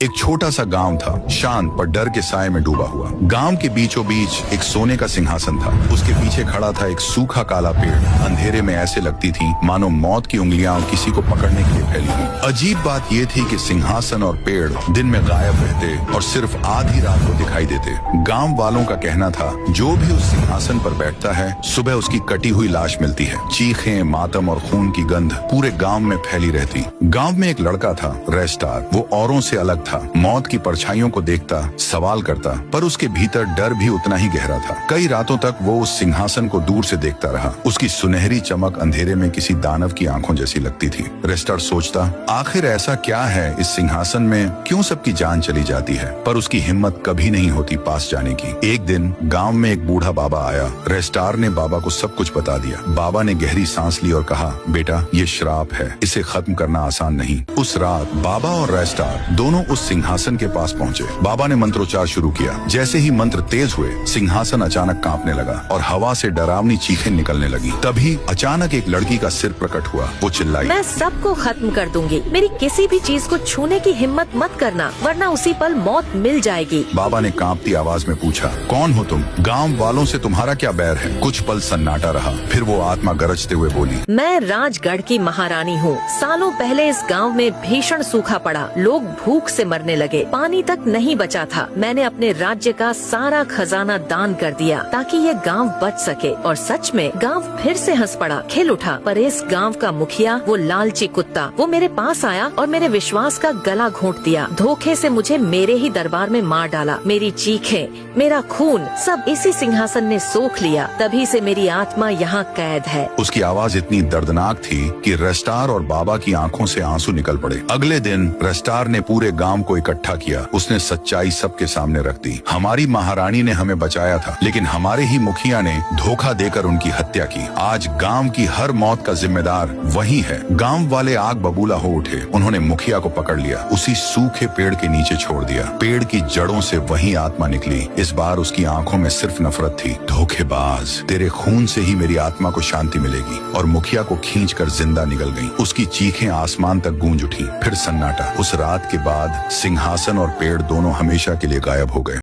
एक छोटा सा गांव था, शांत पर डर के साए में डूबा हुआ। गांव के बीचों बीच एक सोने का सिंहासन था। उसके पीछे खड़ा था एक सूखा काला पेड़। अंधेरे में ऐसे लगती थी मानो मौत की उंगलियां किसी को पकड़ने के लिए फैली हुई। अजीब बात यह थी कि सिंहासन और पेड़ दिन में गायब रहते और सिर्फ आधी रात को दिखाई देते। गांव वालों का कहना था, जो भी उस सिंहासन पर बैठता है सुबह उसकी कटी हुई लाश मिलती है। चीखें, मातम और खून की गंध पूरे गाँव में फैली रहती। गाँव में एक लड़का था, रेस्टार। वो औरों से अलग था। मौत की परछाइयों को देखता, सवाल करता, पर उसके भीतर डर भी उतना ही गहरा था। कई रातों तक वो उस सिंहासन को दूर से देखता रहा। उसकी सुनहरी चमक अंधेरे में किसी दानव की आंखों जैसी लगती थी। रेस्टार सोचता, आखिर ऐसा क्या है इस सिंहासन में, क्यों सबकी जान चली जाती है? पर उसकी हिम्मत कभी नहीं होती पास जाने की। एक दिन गांव में एक बूढ़ा बाबा आया। रेस्टार ने बाबा को सब कुछ बता दिया। बाबा ने गहरी सांस ली और कहा, बेटा, ये श्राप है, इसे खत्म करना आसान नहीं। उस रात बाबा और रेस्टार दोनों उस सिंहासन के पास पहुंचे। बाबा ने मंत्रोच्चार शुरू किया। जैसे ही मंत्र तेज हुए, सिंहासन अचानक कांपने लगा और हवा से डरावनी चीखें निकलने लगी। तभी अचानक एक लड़की का सिर प्रकट हुआ। वो चिल्लाई, मैं सबको खत्म कर दूंगी। मेरी किसी भी चीज को छूने की हिम्मत मत करना, वरना उसी पल मौत मिल जाएगी। बाबा ने कांपती आवाज में पूछा, कौन हो तुम? गांव वालों से तुम्हारा क्या बैर है? कुछ पल सन्नाटा रहा, फिर वो आत्मा गरजते हुए बोली, मैं राजगढ़ की महारानी हूँ। सालों पहले इस गांव में भीषण सूखा पड़ा। लोग भूख से मरने लगे, पानी तक नहीं बचा था। मैंने अपने राज्य का सारा खजाना दान कर दिया ताकि ये गांव बच सके। और सच में गांव फिर से हंस पड़ा, खिल उठा। पर इस गांव का मुखिया, वो लालची कुत्ता, वो मेरे पास आया और मेरे विश्वास का गला घोंट दिया। धोखे से मुझे मेरे ही दरबार में मार डाला। मेरी चीखें, मेरा खून, सब इसी सिंहासन ने सोख लिया। तभी से मेरी आत्मा यहाँ कैद है। उसकी आवाज इतनी दर्दनाक थी कि रेस्टार और बाबा की आंखों से आंसू निकल पड़े। अगले दिन रेस्टार ने पूरे गांव को इकट्ठा किया। उसने सच्चाई सबके सामने रख दी। हमारी महारानी ने हमें बचाया था, लेकिन हमारे ही मुखिया ने धोखा देकर उनकी हत्या की। आज गांव की हर मौत का जिम्मेदार वही है। गांव वाले आग बबूला हो उठे। उन्होंने मुखिया को पकड़ लिया, उसी सूखे पेड़ के नीचे छोड़ दिया। पेड़ की जड़ों से वही आत्मा निकली। इस बार उसकी आंखों में सिर्फ नफरत थी। धोखेबाज, तेरे खून से ही मेरी आत्मा को शांति मिलेगी। और मुखिया को खींचकर जिंदा निकल गई। उसकी चीखें आसमान तक गूंज उठी। फिर सन्नाटा। उस रात के बाद सिंहासन और पेड़ दोनों हमेशा के लिए गायब हो गए।